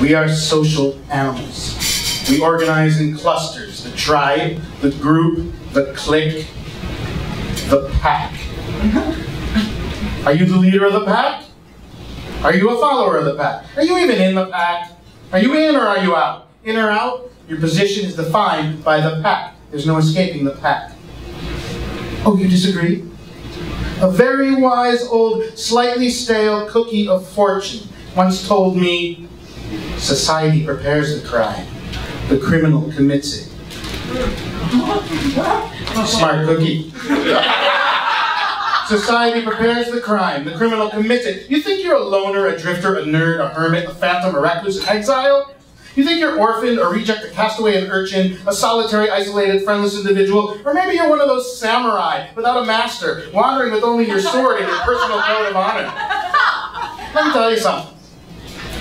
We are social animals. We organize in clusters: the tribe, the group, the clique, the pack. Are you the leader of the pack? Are you a follower of the pack? Are you even in the pack? Are you in or are you out? In or out? Your position is defined by the pack. There's no escaping the pack. Oh, you disagree? A very wise old, slightly stale cookie of fortune once told me, society prepares the crime, the criminal commits it. Smart cookie. Society prepares the crime, the criminal commits it. You think you're a loner, a drifter, a nerd, a hermit, a phantom, a recluse, an exile? You think you're orphaned, a reject, a castaway, an urchin, a solitary, isolated, friendless individual? Or maybe you're one of those samurai without a master, wandering with only your sword and your personal code of honor. Let me tell you something.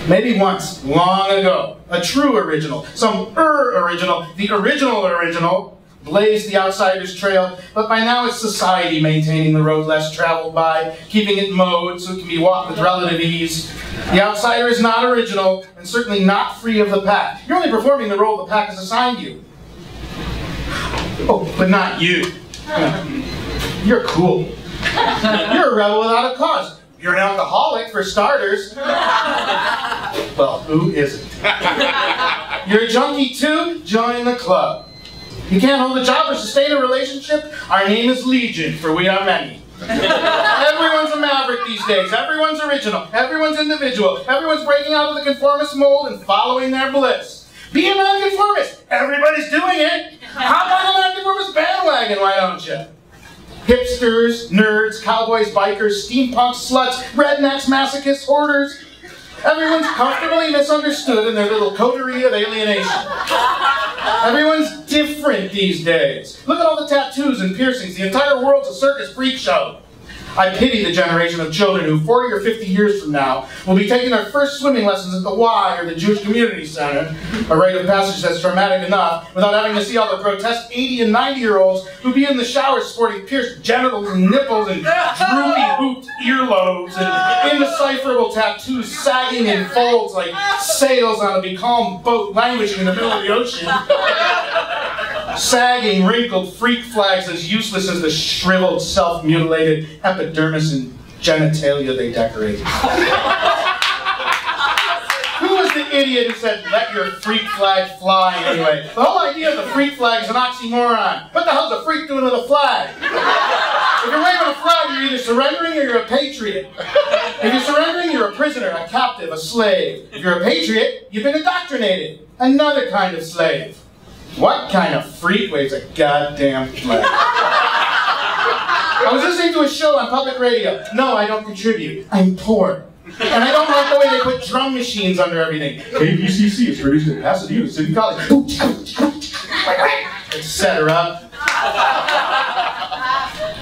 Maybe once, long ago, a true original, some original, the original, blazed the outsider's trail, but by now it's society maintaining the road less traveled by, keeping it mowed so it can be walked with relative ease. The outsider is not original, and certainly not free of the pack. You're only performing the role the pack has assigned you. Oh, but not you. You're cool. You're a rebel without a cause. You're an alcoholic, for starters. Well, who isn't? You're a junkie too? Join the club. You can't hold a job or sustain a relationship? Our name is Legion, for we are many. Everyone's a maverick these days. Everyone's original. Everyone's individual. Everyone's breaking out of the conformist mold and following their bliss. Be a nonconformist. Everybody's doing it. Hop on the nonconformist bandwagon, why don't you? Hipsters, nerds, cowboys, bikers, steampunks, sluts, rednecks, masochists, hoarders. Everyone's comfortably misunderstood in their little coterie of alienation. Everyone's different these days. Look at all the tattoos and piercings. The entire world's a circus freak show. I pity the generation of children who 40 or 50 years from now will be taking their first swimming lessons at the Y or the Jewish Community Center, a rite of passage that's traumatic enough, without having to see all the grotesque 80 and 90-year-olds who be in the shower sporting pierced genitals and nipples and droopy hooped earlobes and indecipherable tattoos sagging in folds like sails on a becalmed boat languishing in the middle of the ocean. Sagging, wrinkled freak flags as useless as the shriveled, self-mutilated epidermis and genitalia they decorate. Who was the idiot who said, let your freak flag fly anyway? The whole idea of the freak flag is an oxymoron. What the hell's a freak doing with a flag? If you're waving a flag, you're either surrendering or you're a patriot. If you're surrendering, you're a prisoner, a captive, a slave. If you're a patriot, you've been indoctrinated. Another kind of slave. What kind of freak waves a goddamn flag? I was listening to a show on public radio. No, I don't contribute. I'm poor. And I don't like the way they put drum machines under everything. KBCC is produced in Pasadena City College. Etc.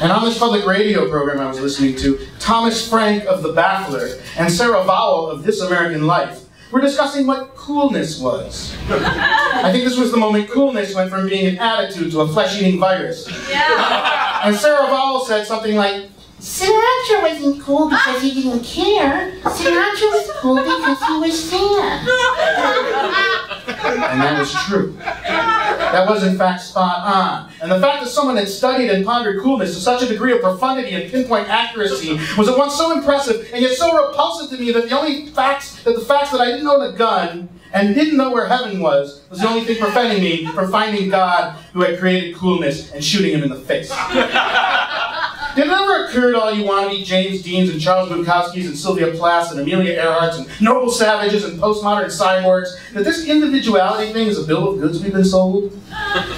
And on this public radio program I was listening to, Thomas Frank of The Baffler and Sarah Vowell of This American Life were discussing what coolness was. I think this was the moment coolness went from being an attitude to a flesh-eating virus. Yeah. And Sarah Vowell said something like, Sinatra wasn't cool because he didn't care. Sinatra was cool because he was sad. And that was true. That was in fact spot on. And the fact that someone had studied and pondered coolness to such a degree of profundity and pinpoint accuracy was at once so impressive and yet so repulsive to me that the facts that I didn't own a gun and didn't know where heaven was the only thing preventing me from finding God who had created coolness and shooting him in the face. Did it ever occur to all you wannabe James Deans and Charles Bukowskis and Sylvia Plaths and Amelia Earharts and noble savages and postmodern cyborgs that this individuality thing is a bill of goods we've been sold?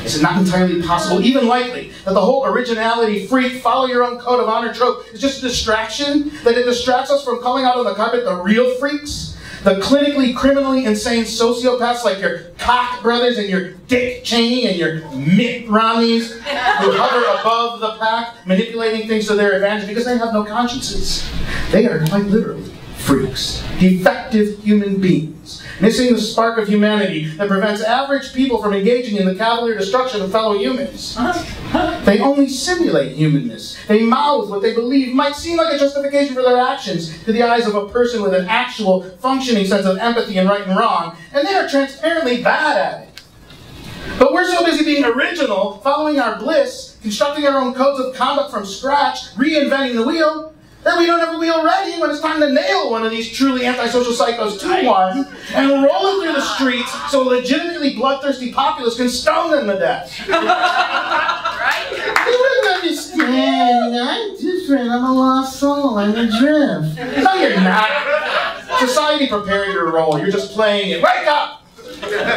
Is it not entirely possible, even likely, that the whole originality, freak, follow your own code of honor trope is just a distraction? That it distracts us from calling out on the carpet the real freaks? The clinically, criminally insane sociopaths like your Koch brothers and your Dick Cheney and your Mitt Romneys who hover above the pack, manipulating things to their advantage because they have no consciences. They are quite literally freaks, defective human beings, missing the spark of humanity that prevents average people from engaging in the cavalier destruction of fellow humans. They only simulate humanness. They mouth what they believe might seem like a justification for their actions to the eyes of a person with an actual functioning sense of empathy and right and wrong, and they are transparently bad at it. But we're so busy being original, following our bliss, constructing our own codes of conduct from scratch, reinventing the wheel, that we don't have a wheel ready when it's time to nail one of these truly antisocial psychos to one and roll it through the streets so a legitimately bloodthirsty populace can stone them to death. Right? You wouldn't understand. I'm different. I'm a lost soul. I'm adrift. No, you're not. Society prepared your role. You're just playing it. Wake up!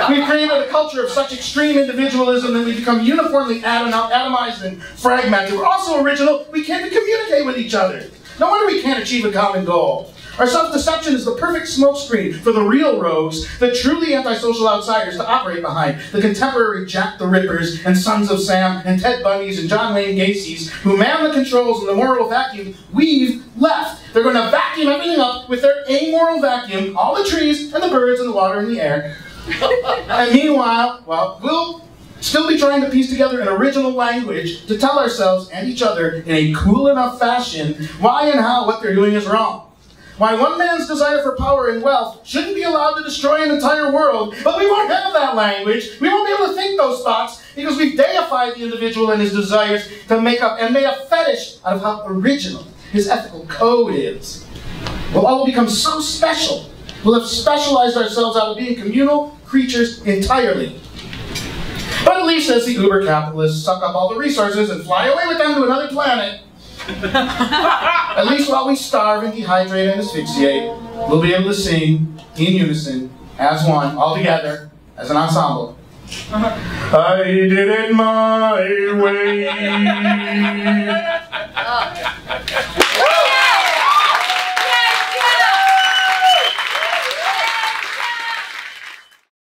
We've created a culture of such extreme individualism that we become uniformly atomized and fragmented. We're also original. We can't even communicate with each other. No wonder we can't achieve a common goal. Our self-deception is the perfect smokescreen for the real rogues, the truly antisocial outsiders to operate behind, the contemporary Jack the Rippers and Sons of Sam and Ted Bundys and John Wayne Gacy's who man the controls in the moral vacuum we've left. They're going to vacuum everything up with their amoral vacuum, all the trees and the birds and the water and the air. And meanwhile, well, we'll still be trying to piece together an original language to tell ourselves and each other in a cool enough fashion why and how what they're doing is wrong. Why one man's desire for power and wealth shouldn't be allowed to destroy an entire world, but we won't have that language. We won't be able to think those thoughts because we've deified the individual and his desires to make up and made a fetish out of how original his ethical code is. We'll all become so special. We'll have specialized ourselves out of being communal creatures entirely. But at least as the uber capitalists suck up all the resources and fly away with them to another planet, at least while we starve and dehydrate and asphyxiate, we'll be able to sing in unison, as one, all together, as an ensemble. I did it my way.